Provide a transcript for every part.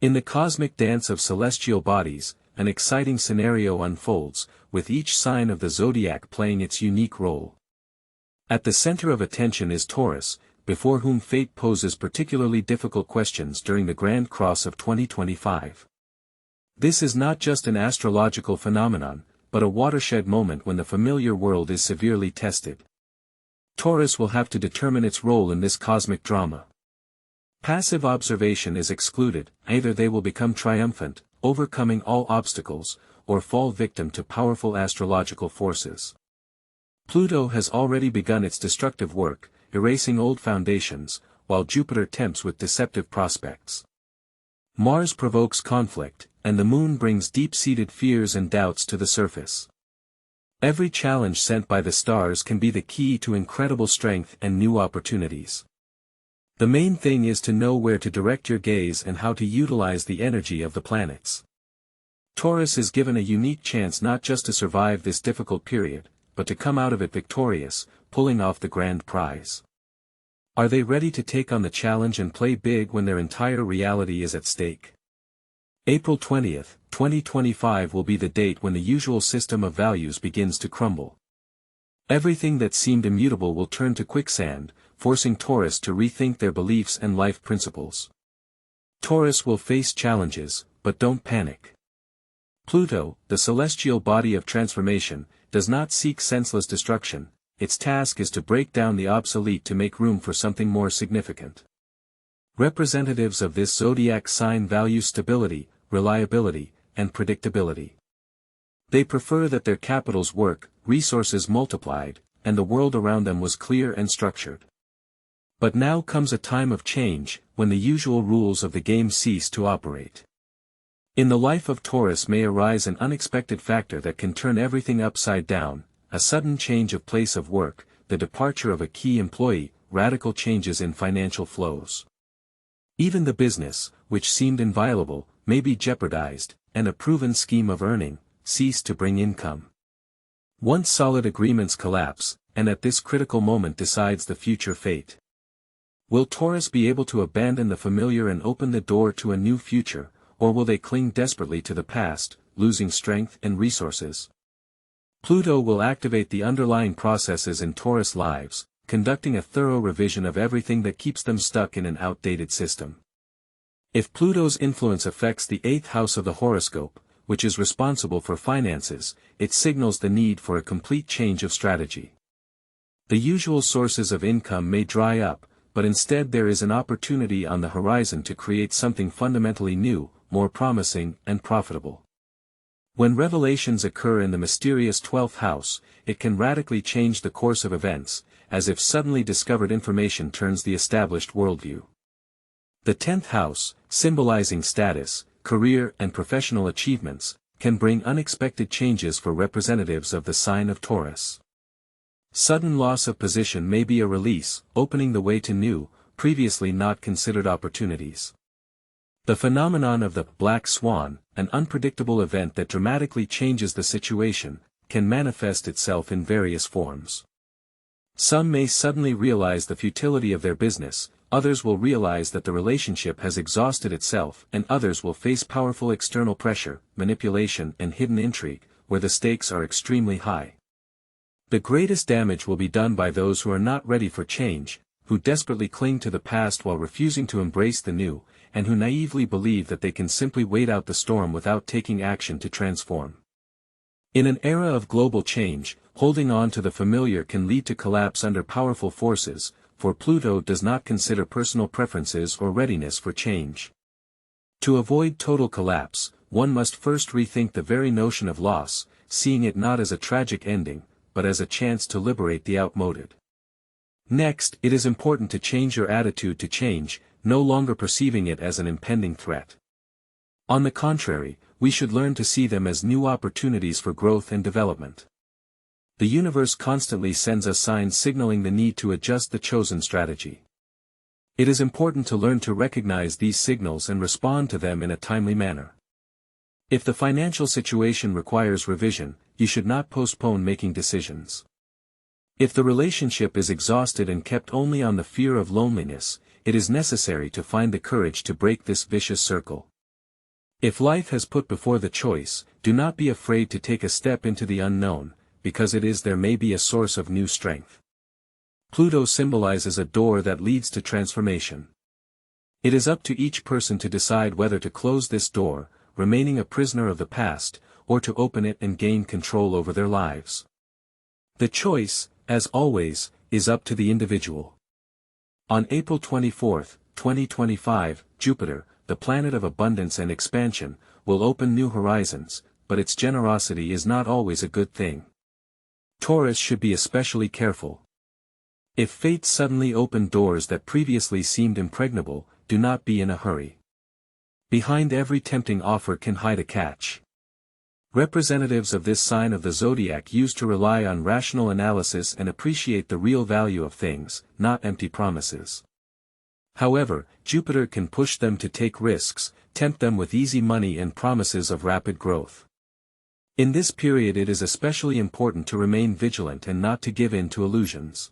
In the cosmic dance of celestial bodies, an exciting scenario unfolds, with each sign of the zodiac playing its unique role. At the center of attention is Taurus, before whom fate poses particularly difficult questions during the Grand Cross of 2025. This is not just an astrological phenomenon, but a watershed moment when the familiar world is severely tested. Taurus will have to determine its role in this cosmic drama. Passive observation is excluded, either they will become triumphant, overcoming all obstacles, or fall victim to powerful astrological forces. Pluto has already begun its destructive work, erasing old foundations, while Jupiter tempts with deceptive prospects. Mars provokes conflict, and the Moon brings deep-seated fears and doubts to the surface. Every challenge sent by the stars can be the key to incredible strength and new opportunities. The main thing is to know where to direct your gaze and how to utilize the energy of the planets. Taurus is given a unique chance not just to survive this difficult period, but to come out of it victorious, pulling off the grand prize. Are they ready to take on the challenge and play big when their entire reality is at stake? April 20th, 2025 will be the date when the usual system of values begins to crumble. Everything that seemed immutable will turn to quicksand, forcing Taurus to rethink their beliefs and life principles. Taurus will face challenges, but don't panic. Pluto, the celestial body of transformation, does not seek senseless destruction. Its task is to break down the obsolete to make room for something more significant. Representatives of this zodiac sign value stability, reliability, and predictability. They prefer that their capitals work, resources multiplied, and the world around them was clear and structured. But now comes a time of change, when the usual rules of the game cease to operate. In the life of Taurus may arise an unexpected factor that can turn everything upside down: a sudden change of place of work, the departure of a key employee, radical changes in financial flows. Even the business, which seemed inviolable, may be jeopardized, and a proven scheme of earning, cease to bring income. Once solid agreements collapse, and at this critical moment decides the future fate. Will Taurus be able to abandon the familiar and open the door to a new future, or will they cling desperately to the past, losing strength and resources? Pluto will activate the underlying processes in Taurus lives, conducting a thorough revision of everything that keeps them stuck in an outdated system. If Pluto's influence affects the 8th house of the horoscope, which is responsible for finances, it signals the need for a complete change of strategy. The usual sources of income may dry up, but instead there is an opportunity on the horizon to create something fundamentally new, more promising and profitable. When revelations occur in the mysterious 12th house, it can radically change the course of events, as if suddenly discovered information turns the established worldview. The 10th house, symbolizing status, career and professional achievements, can bring unexpected changes for representatives of the sign of Taurus. Sudden loss of position may be a release, opening the way to new, previously not considered opportunities. The phenomenon of the black swan, an unpredictable event that dramatically changes the situation, can manifest itself in various forms. Some may suddenly realize the futility of their business, others will realize that the relationship has exhausted itself, and others will face powerful external pressure, manipulation and hidden intrigue, where the stakes are extremely high. The greatest damage will be done by those who are not ready for change, who desperately cling to the past while refusing to embrace the new, and who naively believe that they can simply wait out the storm without taking action to transform. In an era of global change, holding on to the familiar can lead to collapse under powerful forces, for Pluto does not consider personal preferences or readiness for change. To avoid total collapse, one must first rethink the very notion of loss, seeing it not as a tragic ending, but as a chance to liberate the outmoded. Next, it is important to change your attitude to change, no longer perceiving it as an impending threat. On the contrary, we should learn to see them as new opportunities for growth and development. The universe constantly sends us signs signaling the need to adjust the chosen strategy. It is important to learn to recognize these signals and respond to them in a timely manner. If the financial situation requires revision, you should not postpone making decisions. If the relationship is exhausted and kept only on the fear of loneliness, it is necessary to find the courage to break this vicious circle. If life has put before the choice, do not be afraid to take a step into the unknown, because it is there may be a source of new strength. Pluto symbolizes a door that leads to transformation. It is up to each person to decide whether to close this door, remaining a prisoner of the past, or to open it and gain control over their lives. The choice, as always, is up to the individual. On April 24, 2025, Jupiter, the planet of abundance and expansion, will open new horizons, but its generosity is not always a good thing. Taurus should be especially careful. If fate suddenly opened doors that previously seemed impregnable, do not be in a hurry. Behind every tempting offer can hide a catch. Representatives of this sign of the zodiac used to rely on rational analysis and appreciate the real value of things, not empty promises. However, Jupiter can push them to take risks, tempt them with easy money and promises of rapid growth. In this period it is especially important to remain vigilant and not to give in to illusions.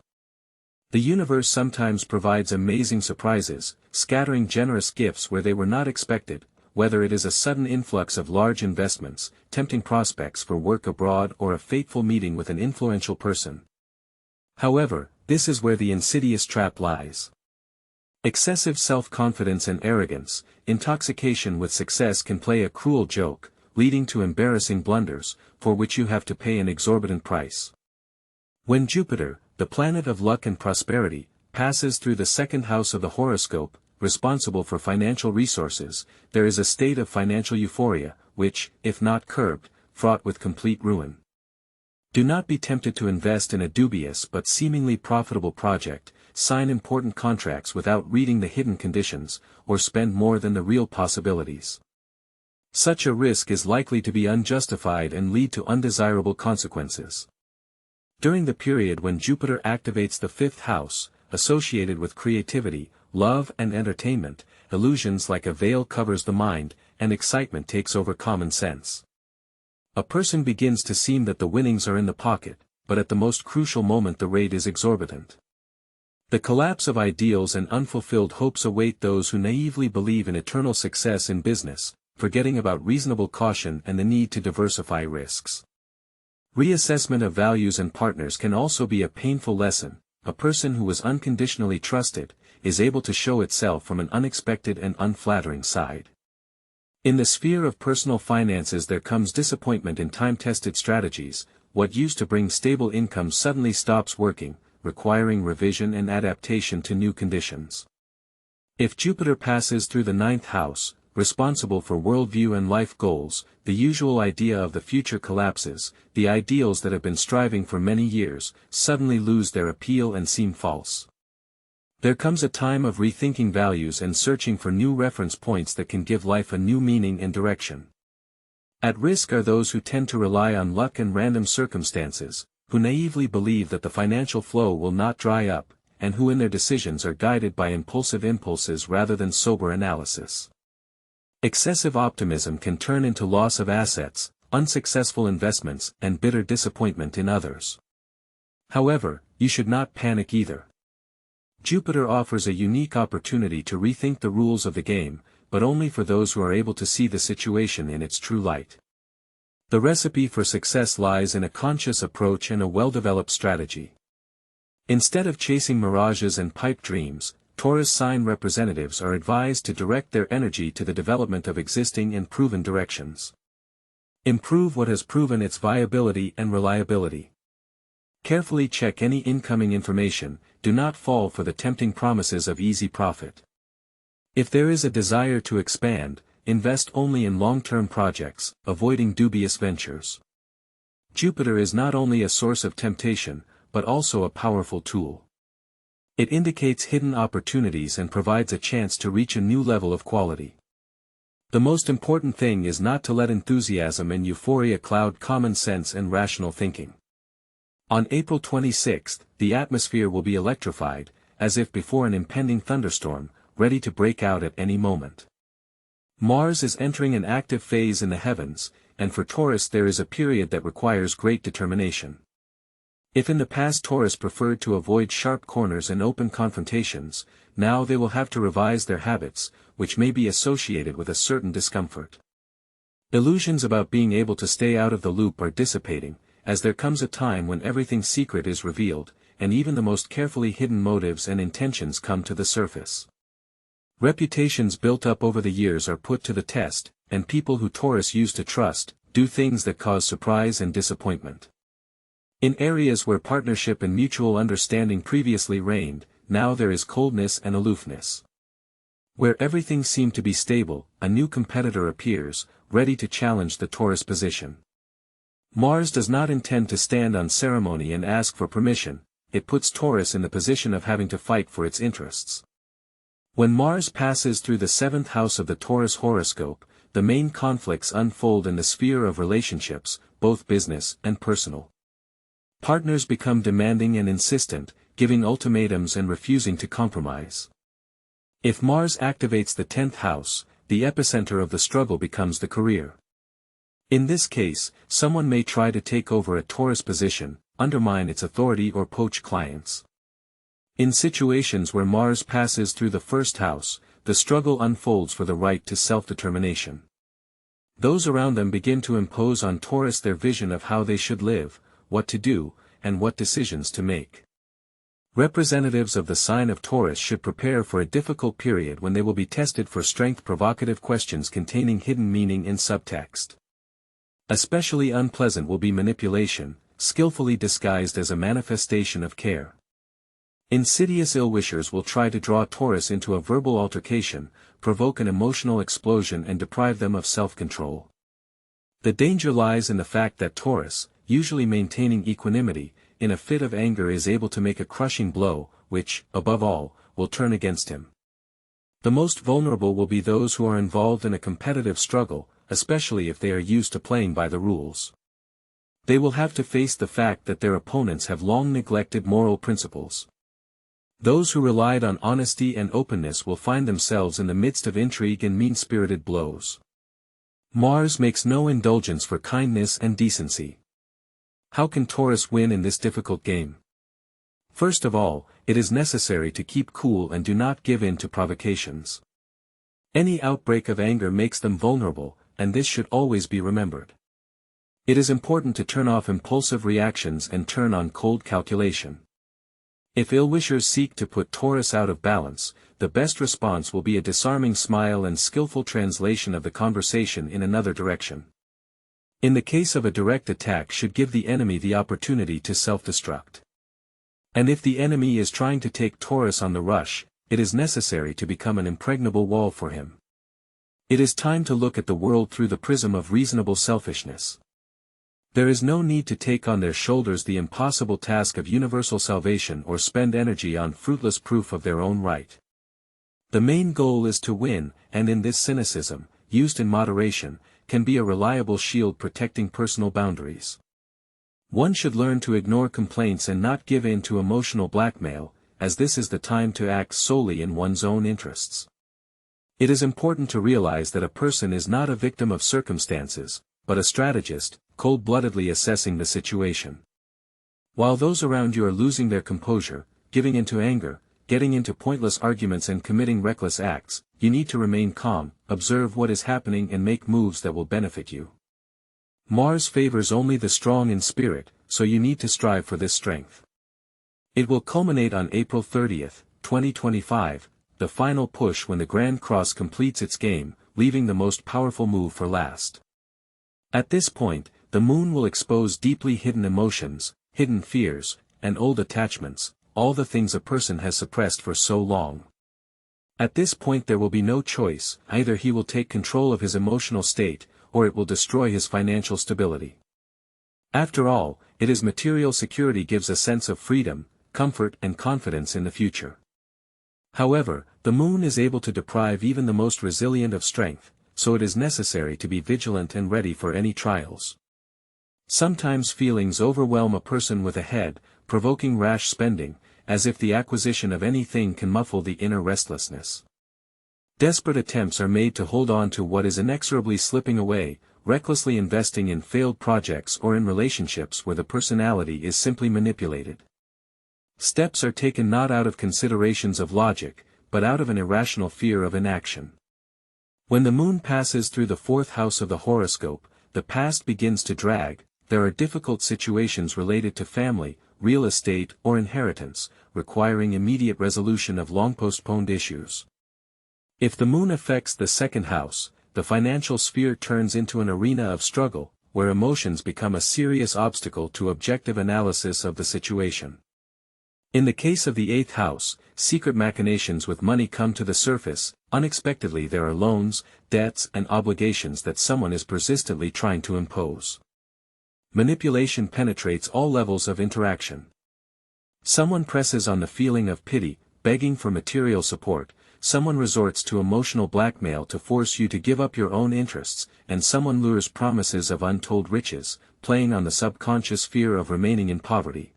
The universe sometimes provides amazing surprises, scattering generous gifts where they were not expected, whether it is a sudden influx of large investments, tempting prospects for work abroad or a fateful meeting with an influential person. However, this is where the insidious trap lies. Excessive self-confidence and arrogance, intoxication with success can play a cruel joke, leading to embarrassing blunders, for which you have to pay an exorbitant price. When Jupiter, the planet of luck and prosperity, passes through the second house of the horoscope, responsible for financial resources, there is a state of financial euphoria, which, if not curbed, fraught with complete ruin. Do not be tempted to invest in a dubious but seemingly profitable project, sign important contracts without reading the hidden conditions, or spend more than the real possibilities. Such a risk is likely to be unjustified and lead to undesirable consequences. During the period when Jupiter activates the fifth house, associated with creativity, love and entertainment, illusions like a veil covers the mind, and excitement takes over common sense. A person begins to seem that the winnings are in the pocket, but at the most crucial moment the rate is exorbitant. The collapse of ideals and unfulfilled hopes await those who naively believe in eternal success in business, forgetting about reasonable caution and the need to diversify risks. Reassessment of values and partners can also be a painful lesson. A person who was unconditionally trusted, is able to show itself from an unexpected and unflattering side. In the sphere of personal finances there comes disappointment in time-tested strategies. What used to bring stable income suddenly stops working, requiring revision and adaptation to new conditions. If Jupiter passes through the ninth house, responsible for worldview and life goals, the usual idea of the future collapses. The ideals that have been striving for many years, suddenly lose their appeal and seem false. There comes a time of rethinking values and searching for new reference points that can give life a new meaning and direction. At risk are those who tend to rely on luck and random circumstances, who naively believe that the financial flow will not dry up, and who in their decisions are guided by impulsive impulses rather than sober analysis. Excessive optimism can turn into loss of assets, unsuccessful investments, and bitter disappointment in others. However, you should not panic either. Jupiter offers a unique opportunity to rethink the rules of the game, but only for those who are able to see the situation in its true light. The recipe for success lies in a conscious approach and a well-developed strategy. Instead of chasing mirages and pipe dreams, Taurus sign representatives are advised to direct their energy to the development of existing and proven directions. Improve what has proven its viability and reliability. Carefully check any incoming information, do not fall for the tempting promises of easy profit. If there is a desire to expand, invest only in long-term projects, avoiding dubious ventures. Jupiter is not only a source of temptation, but also a powerful tool. It indicates hidden opportunities and provides a chance to reach a new level of quality. The most important thing is not to let enthusiasm and euphoria cloud common sense and rational thinking. On April 26, the atmosphere will be electrified, as if before an impending thunderstorm, ready to break out at any moment. Mars is entering an active phase in the heavens, and for Taurus there is a period that requires great determination. If in the past Taurus preferred to avoid sharp corners and open confrontations, now they will have to revise their habits, which may be associated with a certain discomfort. Illusions about being able to stay out of the loop are dissipating, as there comes a time when everything secret is revealed, and even the most carefully hidden motives and intentions come to the surface. Reputations built up over the years are put to the test, and people who Taurus used to trust, do things that cause surprise and disappointment. In areas where partnership and mutual understanding previously reigned, now there is coldness and aloofness. Where everything seemed to be stable, a new competitor appears, ready to challenge the Taurus position. Mars does not intend to stand on ceremony and ask for permission, it puts Taurus in the position of having to fight for its interests. When Mars passes through the 7th house of the Taurus horoscope, the main conflicts unfold in the sphere of relationships, both business and personal. Partners become demanding and insistent, giving ultimatums and refusing to compromise. If Mars activates the 10th house, the epicenter of the struggle becomes the career. In this case, someone may try to take over a Taurus position, undermine its authority or poach clients. In situations where Mars passes through the 1st house, the struggle unfolds for the right to self-determination. Those around them begin to impose on Taurus their vision of how they should live, what to do, and what decisions to make. Representatives of the sign of Taurus should prepare for a difficult period when they will be tested for provocative questions containing hidden meaning in subtext. Especially unpleasant will be manipulation, skillfully disguised as a manifestation of care. Insidious ill-wishers will try to draw Taurus into a verbal altercation, provoke an emotional explosion and deprive them of self-control. The danger lies in the fact that Taurus, usually maintaining equanimity, in a fit of anger is able to make a crushing blow, which, above all, will turn against him. The most vulnerable will be those who are involved in a competitive struggle, especially if they are used to playing by the rules. They will have to face the fact that their opponents have long neglected moral principles. Those who relied on honesty and openness will find themselves in the midst of intrigue and mean-spirited blows. Mars makes no indulgence for kindness and decency. How can Taurus win in this difficult game? First of all, it is necessary to keep cool and do not give in to provocations. Any outbreak of anger makes them vulnerable, and this should always be remembered. It is important to turn off impulsive reactions and turn on cold calculation. If ill-wishers seek to put Taurus out of balance, the best response will be a disarming smile and skillful translation of the conversation in another direction. In the case of a direct attack should give the enemy the opportunity to self-destruct. And if the enemy is trying to take Taurus on the rush, it is necessary to become an impregnable wall for him. It is time to look at the world through the prism of reasonable selfishness. There is no need to take on their shoulders the impossible task of universal salvation or spend energy on fruitless proof of their own right. The main goal is to win, and in this cynicism, used in moderation, can be a reliable shield protecting personal boundaries. One should learn to ignore complaints and not give in to emotional blackmail, as this is the time to act solely in one's own interests. It is important to realize that a person is not a victim of circumstances, but a strategist, cold-bloodedly assessing the situation. While those around you are losing their composure, giving into anger, getting into pointless arguments and committing reckless acts, you need to remain calm, observe what is happening and make moves that will benefit you. Mars favors only the strong in spirit, so you need to strive for this strength. It will culminate on April 30th, 2025, the final push when the Grand Cross completes its game, leaving the most powerful move for last. At this point, the moon will expose deeply hidden emotions, hidden fears, and old attachments, all the things a person has suppressed for so long. At this point there will be no choice, either he will take control of his emotional state, or it will destroy his financial stability. After all, it is material security gives a sense of freedom, comfort and confidence in the future. However, the moon is able to deprive even the most resilient of strength, so it is necessary to be vigilant and ready for any trials. Sometimes feelings overwhelm a person with a head, provoking rash spending, as if the acquisition of anything can muffle the inner restlessness. Desperate attempts are made to hold on to what is inexorably slipping away, recklessly investing in failed projects or in relationships where the personality is simply manipulated. Steps are taken not out of considerations of logic, but out of an irrational fear of inaction. When the moon passes through the fourth house of the horoscope, the past begins to drag. There are difficult situations related to family, real estate, or inheritance, requiring immediate resolution of long-postponed issues. If the moon affects the second house, the financial sphere turns into an arena of struggle, where emotions become a serious obstacle to objective analysis of the situation. In the case of the eighth house, secret machinations with money come to the surface. Unexpectedly there are loans, debts, and obligations that someone is persistently trying to impose. Manipulation penetrates all levels of interaction. Someone presses on the feeling of pity, begging for material support, someone resorts to emotional blackmail to force you to give up your own interests, and someone lures promises of untold riches, playing on the subconscious fear of remaining in poverty.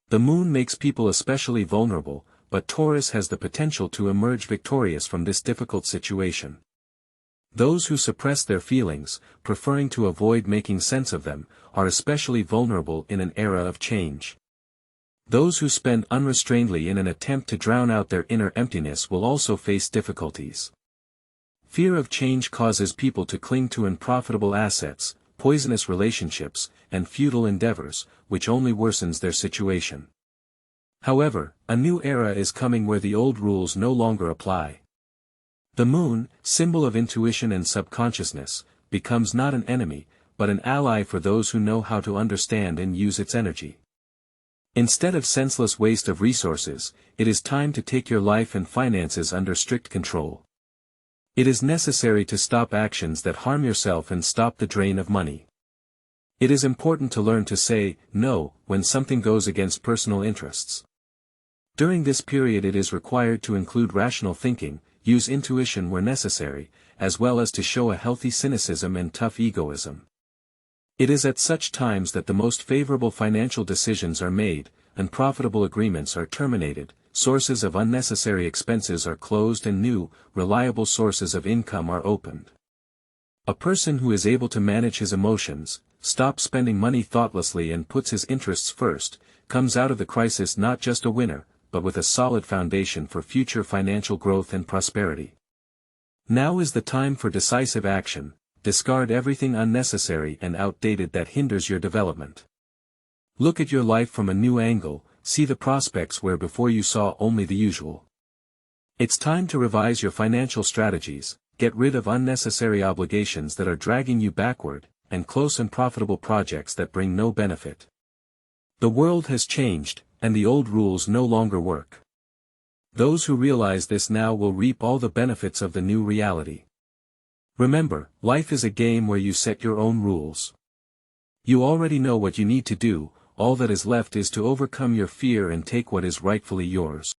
The moon makes people especially vulnerable, but Taurus has the potential to emerge victorious from this difficult situation. Those who suppress their feelings, preferring to avoid making sense of them, are especially vulnerable in an era of change. Those who spend unrestrainedly in an attempt to drown out their inner emptiness will also face difficulties. Fear of change causes people to cling to unprofitable assets, poisonous relationships, and futile endeavors, which only worsens their situation. However, a new era is coming where the old rules no longer apply. The moon, symbol of intuition and subconsciousness, becomes not an enemy, but an ally for those who know how to understand and use its energy. Instead of senseless waste of resources, it is time to take your life and finances under strict control. It is necessary to stop actions that harm yourself and stop the drain of money. It is important to learn to say no when something goes against personal interests. During this period it is required to include rational thinking, use intuition where necessary, as well as to show a healthy cynicism and tough egoism. It is at such times that the most favorable financial decisions are made, unprofitable agreements are terminated, sources of unnecessary expenses are closed and new, reliable sources of income are opened. A person who is able to manage his emotions, stops spending money thoughtlessly and puts his interests first, comes out of the crisis not just a winner, but with a solid foundation for future financial growth and prosperity. Now is the time for decisive action. Discard everything unnecessary and outdated that hinders your development. Look at your life from a new angle, see the prospects where before you saw only the usual. It's time to revise your financial strategies, get rid of unnecessary obligations that are dragging you backward, and close and profitable projects that bring no benefit. The world has changed, and the old rules no longer work. Those who realize this now will reap all the benefits of the new reality. Remember, life is a game where you set your own rules. You already know what you need to do, all that is left is to overcome your fear and take what is rightfully yours.